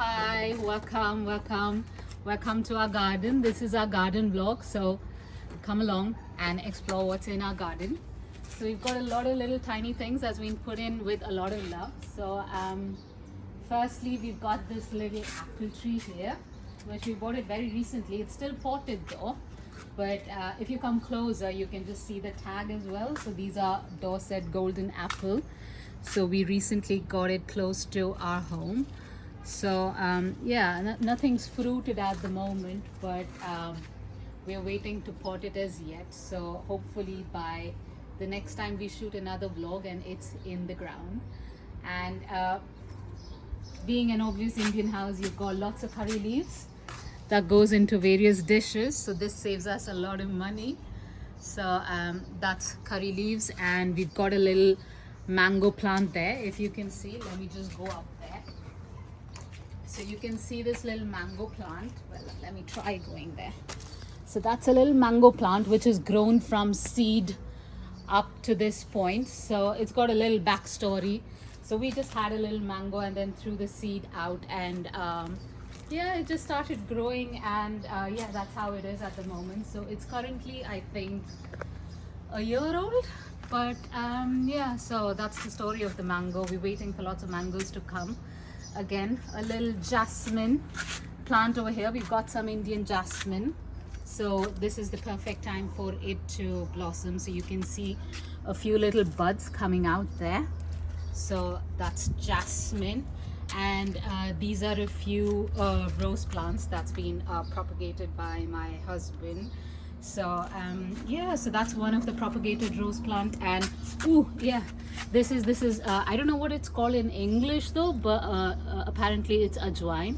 Hi, welcome to our garden. This is our garden vlog, so come along and explore what's in our garden. So we've got a lot of little tiny things that's been put in with a lot of love. So firstly, we've got this little apple tree here, which we bought it very recently. It's still potted though, but if you come closer, you can just see the tag as well. So these are Dorset Golden Apple. So we recently got it close to our home. So yeah, nothing's fruited at the moment, but we're waiting to pot it as yet. So hopefully by the next time we shoot another vlog and it's in the ground. And being an obvious Indian house, you've got lots of curry leaves that goes into various dishes, so this saves us a lot of money. So that's curry leaves, and we've got a little mango plant there. If you can see, let me just go up there. So you can see this little mango plant. Well, let me try going there. So that's a little mango plant which is grown from seed up to this point. So it's got a little backstory. So we just had a little mango and then threw the seed out, and yeah, it just started growing, and yeah, that's how it is at the moment. So it's currently, I think, a year old, but yeah, so that's the story of the mango. We're waiting for lots of mangoes to come. Again, a little jasmine plant over here. We've got some Indian jasmine, so this is the perfect time for it to blossom. So you can see a few little buds coming out there. So that's jasmine, and these are a few rose plants that's been propagated by my husband. So yeah, so that's one of the propagated rose plant. And oh yeah, this is I don't know what it's called in English though, but apparently it's ajwain.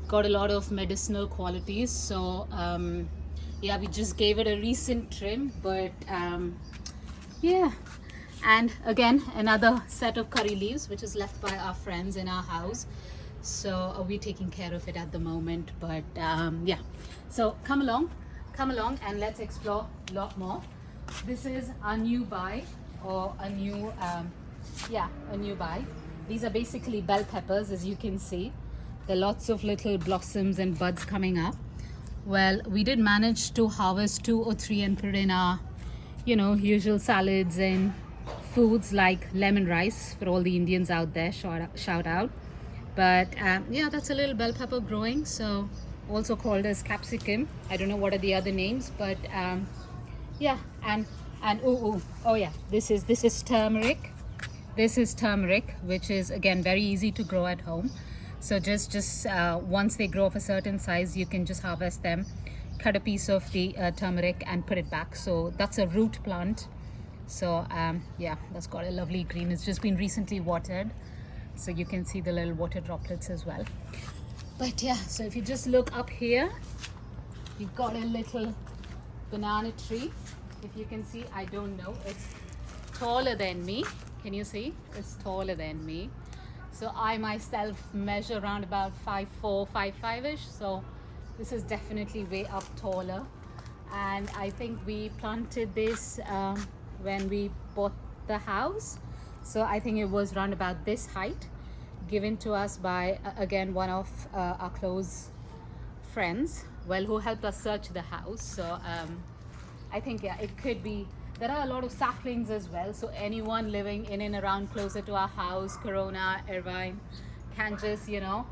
Got a lot of medicinal qualities. So yeah, we just gave it a recent trim, but yeah. And again, another set of curry leaves which is left by our friends in our house. So we're taking care of it at the moment, but yeah, so come along and let's explore a lot more. This is our new buy, or a new yeah, a new buy. These are basically bell peppers. As you can see, there are lots of little blossoms and buds coming up. Well, we did manage to harvest 2 or 3 and put in our, you know, usual salads and foods like lemon rice for all the Indians out there. Shout out. But yeah, that's a little bell pepper growing, so also called as capsicum. I don't know what are the other names, but yeah. And oh yeah, this is turmeric. This is turmeric, which is again very easy to grow at home. So just once they grow of a certain size, you can just harvest them, cut a piece of the turmeric and put it back. So that's a root plant. So yeah, that's got a lovely green. It's just been recently watered, so you can see the little water droplets as well. But yeah, so if you just look up here, you've got a little banana tree. If you can see, I don't know, it's taller than me. Can you see? It's taller than me. So I myself measure around about 5'4", 5'5"-ish. So this is definitely way up taller. And I think we planted this when we bought the house. So I think it was around about this height, given to us by again one of our close friends, well, who helped us search the house. So I think yeah, it could be. There are a lot of saplings as well, so anyone living in and around closer to our house, Corona, Irvine, can just, you know,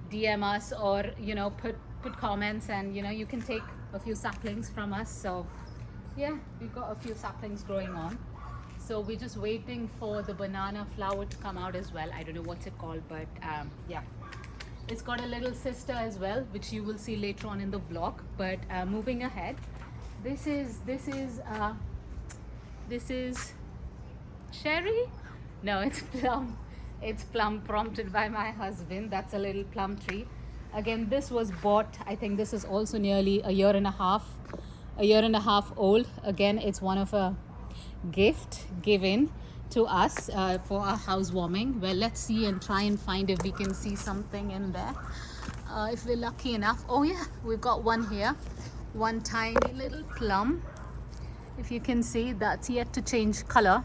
DM us, or, you know, put comments, and, you know, you can take a few saplings from us. So yeah, we've got a few saplings growing on. So we're just waiting for the banana flower to come out as well. I don't know what's it called, but yeah, it's got a little sister as well, which you will see later on in the vlog. But moving ahead, this is cherry. No, it's plum. It's plum, prompted by my husband. That's a little plum tree. Again, this was bought, I think this is also nearly a year and a half old. Again, it's one of a gift given to us for our housewarming. Well, let's see and try and find if we can see something in there, if we're lucky enough. Oh yeah, we've got one here, one tiny little plum. If you can see, that's yet to change color.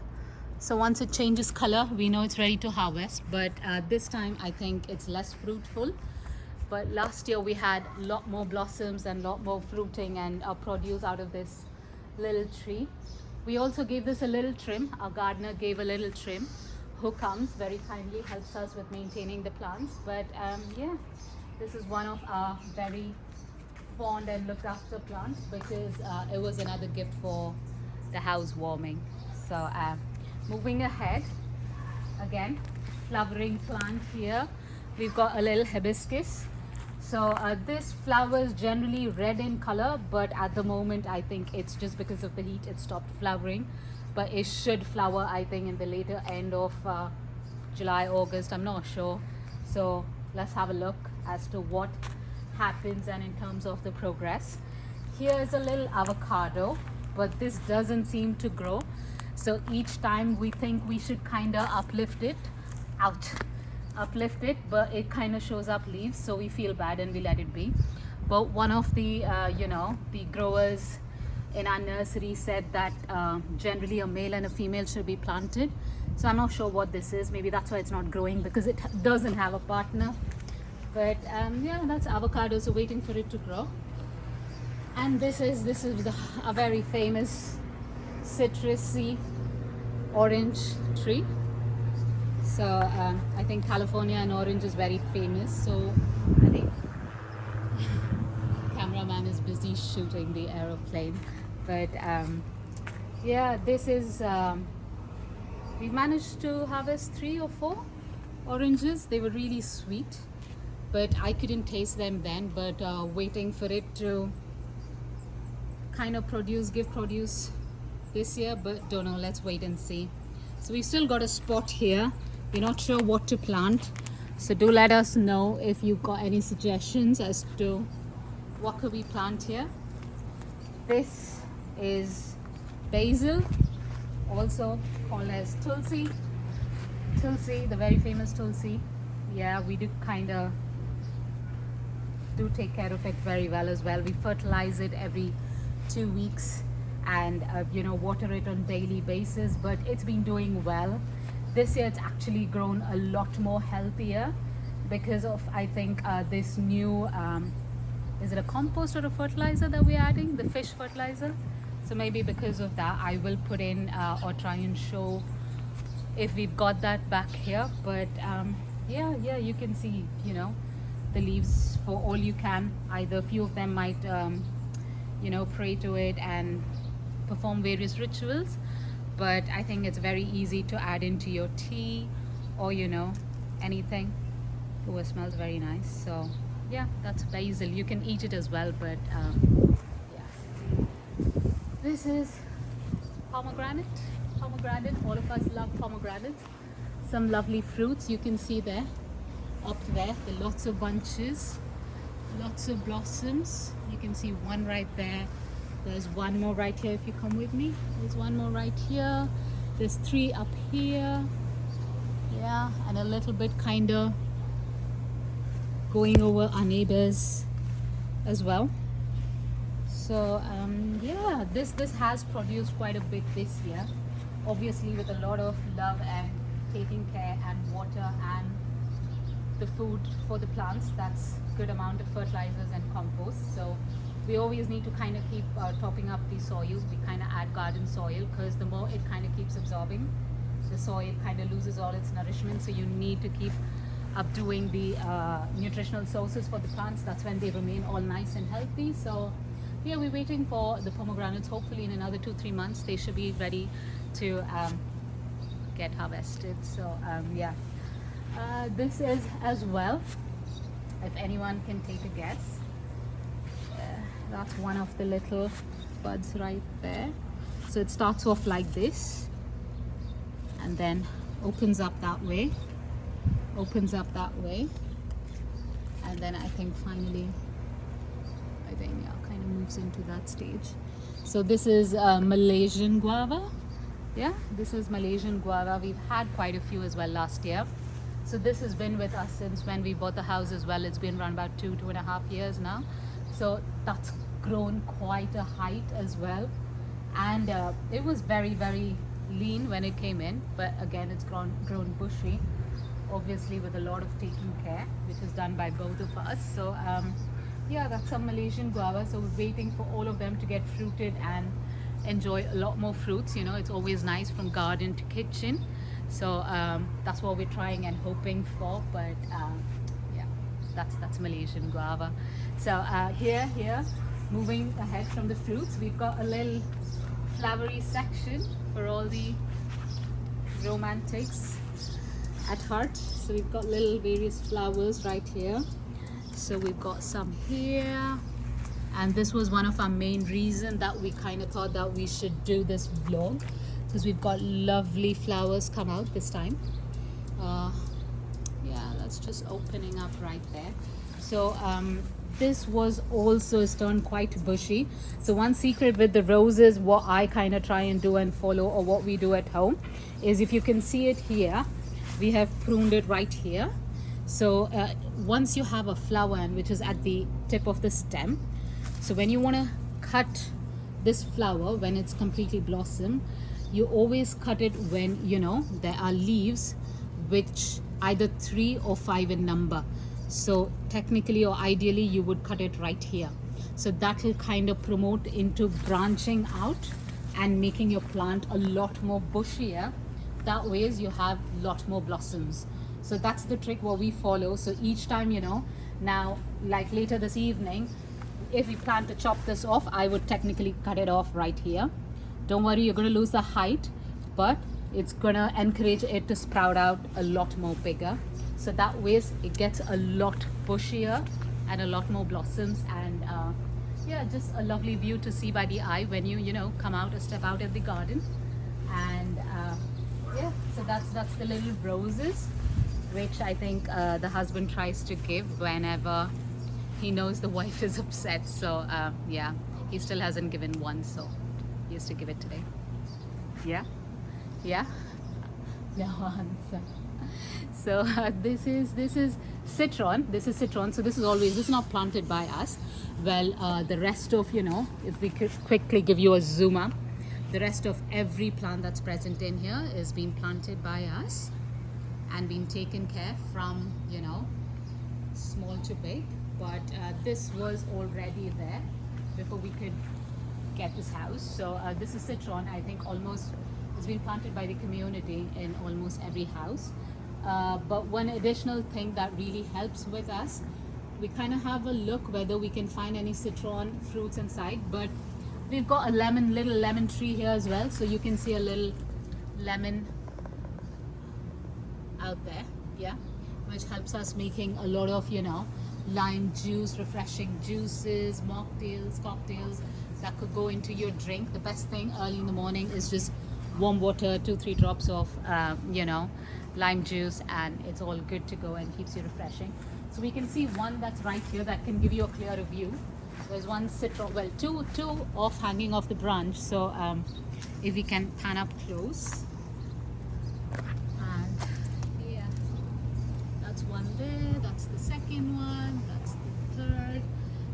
So once it changes color, we know it's ready to harvest. But this time I think it's less fruitful. but last year we had a lot more blossoms and a lot more fruiting and produce out of this little tree. We also gave this a little trim. Our gardener gave a little trim, who comes very kindly, helps us with maintaining the plants. But yeah, this is one of our very fond and looked after plants because it was another gift for the housewarming. So moving ahead, again, flowering plant here. We've got a little hibiscus. So this flower is generally red in color, but at the moment I think it's just because of the heat it stopped flowering. But it should flower, I think, in the later end of July, August, I'm not sure. So let's have a look as to what happens and in terms of the progress. Here is a little avocado, but this doesn't seem to grow. So each time we think we should kind of uplift it, but it kind of shows up leaves, so we feel bad and we let it be. But one of the the growers in our nursery said that generally a male and a female should be planted. So I'm not sure what this is. Maybe that's why it's not growing, because it doesn't have a partner. But yeah, that's avocado, so waiting for it to grow. And this is a very famous citrusy orange tree. So I think California and orange is very famous. So I think cameraman is busy shooting the aeroplane. But yeah, this is we managed to harvest 3 or 4 oranges. They were really sweet, but I couldn't taste them then. But waiting for it to kind of give produce this year, but don't know, let's wait and see. So we've still got a spot here. We're not sure what to plant, so do let us know if you've got any suggestions as to what could we plant here. This is basil, also called as tulsi, the very famous tulsi. Yeah, we do kind of take care of it very well as well. We fertilize it every 2 weeks and water it on daily basis, but it's been doing well. This year it's actually grown a lot more healthier because of, I think, this new is it a compost or a fertilizer that we're adding, the fish fertilizer. So maybe because of that I will put in or try and show if we've got that back here. But yeah, you can see the leaves for all you can. Either a few of them might pray to it and perform various rituals, but I think it's very easy to add into your tea or anything. Oh, it smells very nice. So yeah, that's basil. You can eat it as well, but yeah. This is pomegranate. All of us love pomegranates. Some lovely fruits you can see there, up there, lots of bunches, lots of blossoms. You can see one right there. There's one more right here if you come with me. There's one more right here. There's 3 up here. Yeah, and a little bit kind of going over our neighbors as well. So yeah, this has produced quite a bit this year, obviously with a lot of love and taking care and water and the food for the plants. That's good amount of fertilizers and compost. So we always need to kind of keep topping up the soils. We kind of add garden soil because the more it kind of keeps absorbing, the soil kind of loses all its nourishment. So you need to keep updoing the nutritional sources for the plants. That's when they remain all nice and healthy. So yeah, we're waiting for the pomegranates. Hopefully in another 2-3 months they should be ready to get harvested. So yeah, this is as well, if anyone can take a guess. That's one of the little buds right there. So it starts off like this and then opens up that way, and then I think finally kind of moves into that stage. So this is Malaysian guava. Yeah, this is Malaysian guava. We've had quite a few as well last year. So this has been with us since when we bought the house as well. It's been around about 2.5 years now. So that's grown quite a height as well, and it was very, very lean when it came in, but again it's grown bushy. obviously with a lot of taking care, which is done by both of us. So yeah, that's some Malaysian guava. So we're waiting for all of them to get fruited and enjoy a lot more fruits. You know, it's always nice from garden to kitchen. So that's what we're trying and hoping for. But yeah, that's Malaysian guava. So here, moving ahead from the fruits, we've got a little flowery section for all the romantics at heart. So we've got little various flowers right here. So we've got some here, and this was one of our main reason that we kind of thought that we should do this vlog, because we've got lovely flowers come out this time. Yeah, that's just opening up right there. So this was also turned quite bushy. So one secret with the roses, what I kind of try and do and follow, or what we do at home, is if you can see it here, we have pruned it right here. So once you have a flower, and which is at the tip of the stem, so when you want to cut this flower when it's completely blossom, you always cut it when, you know, there are leaves which either 3 or 5 in number. So technically or ideally you would cut it right here. So that will kind of promote into branching out and making your plant a lot more bushier. That ways you have a lot more blossoms. So that's the trick what we follow. So each time, you know, now like later this evening, if we plan to chop this off, I would technically cut it off right here. Don't worry, you're going to lose the height, but it's going to encourage it to sprout out a lot more bigger. So that ways it gets a lot bushier and a lot more blossoms, and yeah, just a lovely view to see by the eye when you know, come out or step out of the garden. And yeah, so that's the little roses, which I think the husband tries to give whenever he knows the wife is upset. So yeah, he still hasn't given one, so he has to give it today. Yeah, no answer. So this is citron. So this is not planted by us. Well, the rest of, you know, if we could quickly give you a zoom up, the rest of every plant that's present in here is being planted by us and being taken care from, you know, small to big. But this was already there before we could get this house. So this is citron. I think almost it's been planted by the community in almost every house. But one additional thing that really helps with us, we kind of have a look whether we can find any citron fruits inside. But we've got a little lemon tree here as well. So you can see a little lemon out there, yeah, which helps us making a lot of, you know, lime juice, refreshing juices, mocktails, cocktails that could go into your drink. The best thing early in the morning is just warm water, 2-3 drops of you know, lime juice, and it's all good to go and keeps you refreshing. So we can see one that's right here that can give you a clearer view. There's one citron, well, two off hanging off the branch. So if we can pan up close, and yeah, that's one there, that's the second one, that's the third.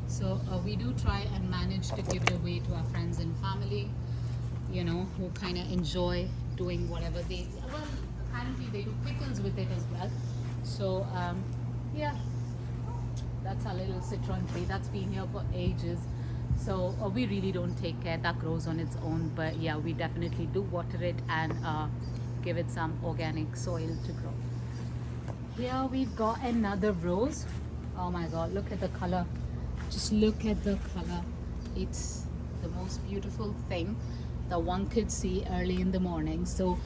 So we do try and manage to give it away to our friends and family, you know, who kind of enjoy doing whatever they, well, apparently they do pickles with it as well. So yeah, that's our little citron tree that's been here for ages. So we really don't take care, that grows on its own. But yeah, we definitely do water it and give it some organic soil to grow. Here we've got another rose. Oh my god, look at the color. Just look at the color. It's the most beautiful thing that one could see early in the morning. So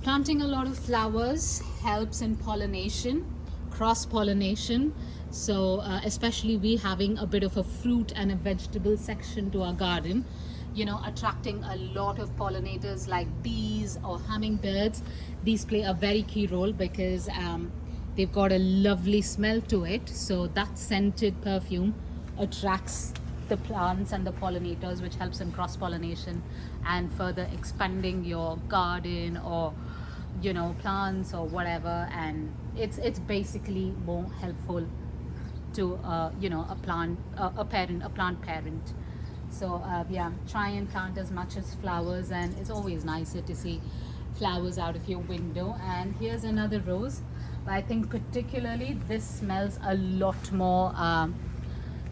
planting a lot of flowers helps in pollination, cross-pollination. So especially we having a bit of a fruit and a vegetable section to our garden, you know, attracting a lot of pollinators like bees or hummingbirds. These play a very key role because they've got a lovely smell to it. So that scented perfume attracts the plants and the pollinators, which helps in cross-pollination and further expanding your garden or, you know, plants or whatever. And it's basically more helpful to you know, a plant parent. So yeah, try and plant as much as flowers, and it's always nicer to see flowers out of your window. And here's another rose. But I think particularly this smells a lot more,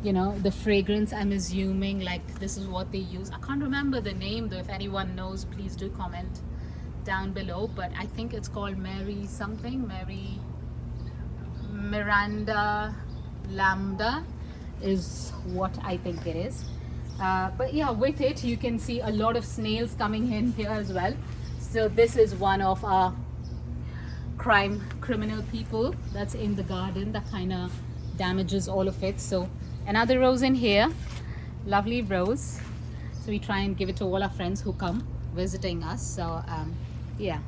you know, the fragrance, I'm assuming like this is what they use. I can't remember the name though. If anyone knows, please do comment down below. But I think it's called Mary something, Mary Miranda Lambda is what I think it is. But yeah, with it you can see a lot of snails coming in here as well. So this is one of our criminal people that's in the garden that kind of damages all of it. So another rose in here, lovely rose. So we try and give it to all our friends who come visiting us. So yeah,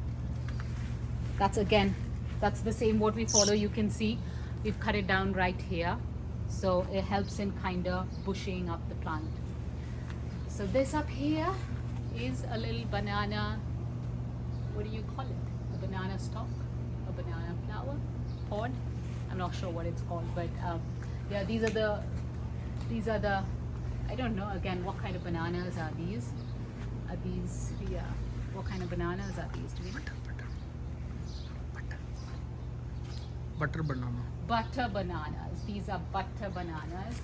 that's the same what we follow. You can see we've cut it down right here, so it helps in kind of bushing up the plant. So this up here is a little banana, what do you call it, a banana stalk, a banana flower pod, I'm not sure what it's called. But yeah, these are the I don't know again what kind of bananas are these. Yeah, what kind of bananas are these? Do we know? Butter banana. Butter bananas. These are butter bananas.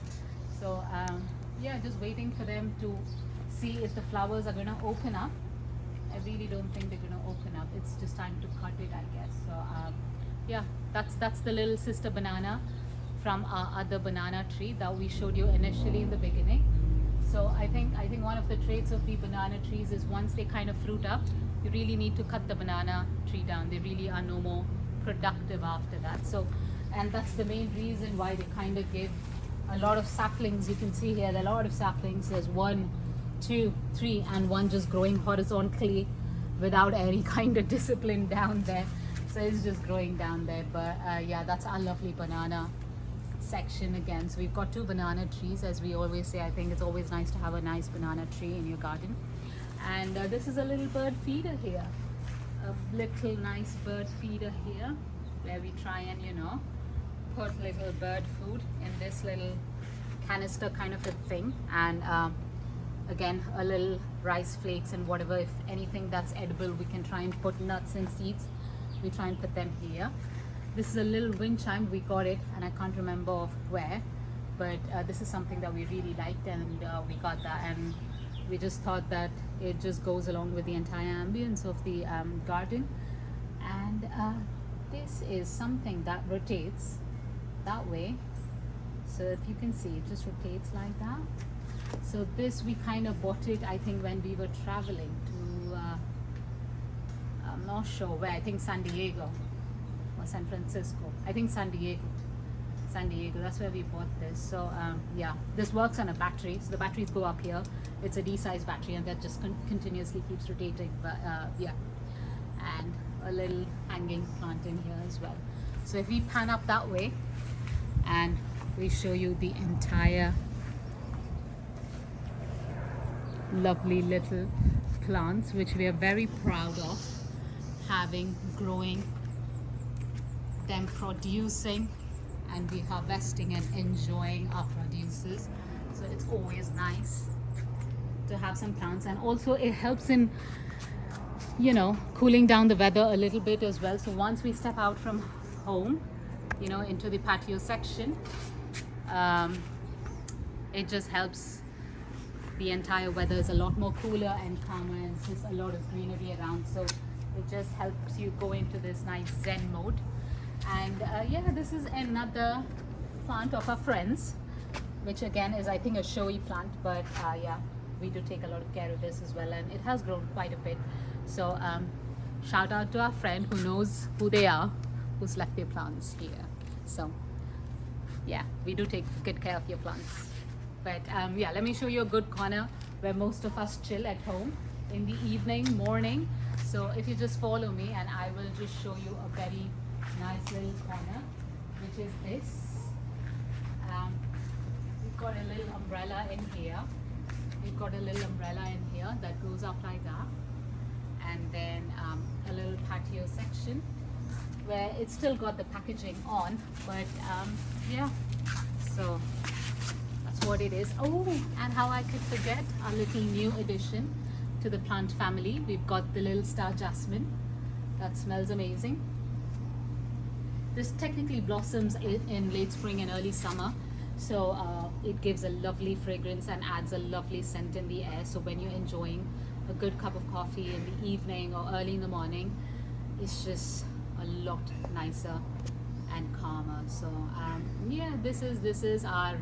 So yeah, just waiting for them to see if the flowers are going to open up. I really don't think they're going to open up. It's just time to cut it, I guess. So yeah, that's the little sister banana from our other banana tree that we showed you initially in the beginning. So I think one of the traits of the banana trees is once they kind of fruit up, you really need to cut the banana tree down. They really are no more productive after that. So, and that's the main reason why they kind of give a lot of saplings. You can see here there are a lot of saplings. There's 1, 2, 3, and one just growing horizontally without any kind of discipline down there. So it's just growing down there. But yeah, that's our lovely banana section again. So we've got 2 banana trees, as we always say. I think it's always nice to have a nice banana tree in your garden. And this is a little bird feeder here, a little nice bird feeder here, where we try and, you know, put little bird food in this little canister kind of a thing. And again, a little rice flakes and whatever, if anything that's edible, we can try and put nuts and seeds. We try and put them here. This is a little wind chime. We got it, and I can't remember of where, but this is something that we really liked, and we got that, and we just thought that it just goes along with the entire ambience of the garden. And this is something that rotates that way. So if you can see, it just rotates like that. So this, we kind of bought it, I think, when we were traveling to I'm not sure where, I think San Diego or San Francisco. I think San Diego, that's where we bought this. So yeah, this works on a battery. So the batteries go up here. It's a D-size battery, and that just continuously keeps rotating. But yeah, and a little hanging plant in here as well. So if we pan up that way and we show you the entire lovely little plants, which we are very proud of having, growing, them producing, and we harvesting and enjoying our produces. So it's always nice to have some plants, and also it helps in, you know, cooling down the weather a little bit as well. So once we step out from home, you know, into the patio section, it just helps. The entire weather is a lot more cooler and calmer, and it's just a lot of greenery around. So it just helps you go into this nice zen mode. And yeah, this is another plant of our friends, which again is, I think, a showy plant, but yeah, we do take a lot of care of this as well, and it has grown quite a bit. So shout out to our friend who knows who they are, who's left their plants here. So yeah, we do take good care of your plants. But yeah, let me show you a good corner where most of us chill at home in the evening, morning. So if you just follow me, and I will just show you a very nice little corner, which is this. We've got a little umbrella in here. We've got a little umbrella in here that goes up like that. And then a little patio section where it's still got the packaging on, but yeah, so that's what it is. Oh, and how I could forget our little new addition to the plant family. We've got the little star jasmine that smells amazing. this technically blossoms in late spring and early summer. So it gives a lovely fragrance and adds a lovely scent in the air. So when you're enjoying a good cup of coffee in the evening or early in the morning, it's just a lot nicer and calmer. So yeah, this is our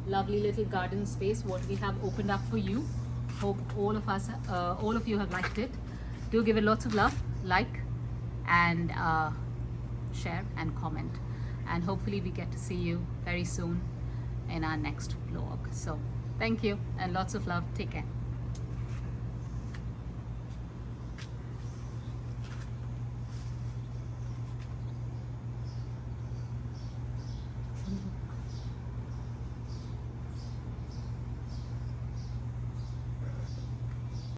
lovely little garden space what we have opened up for you. Hope all of you have liked it. Do give it lots of love, like, and share and comment, and hopefully we get to see you very soon in our next vlog. So thank you and lots of love. Take care.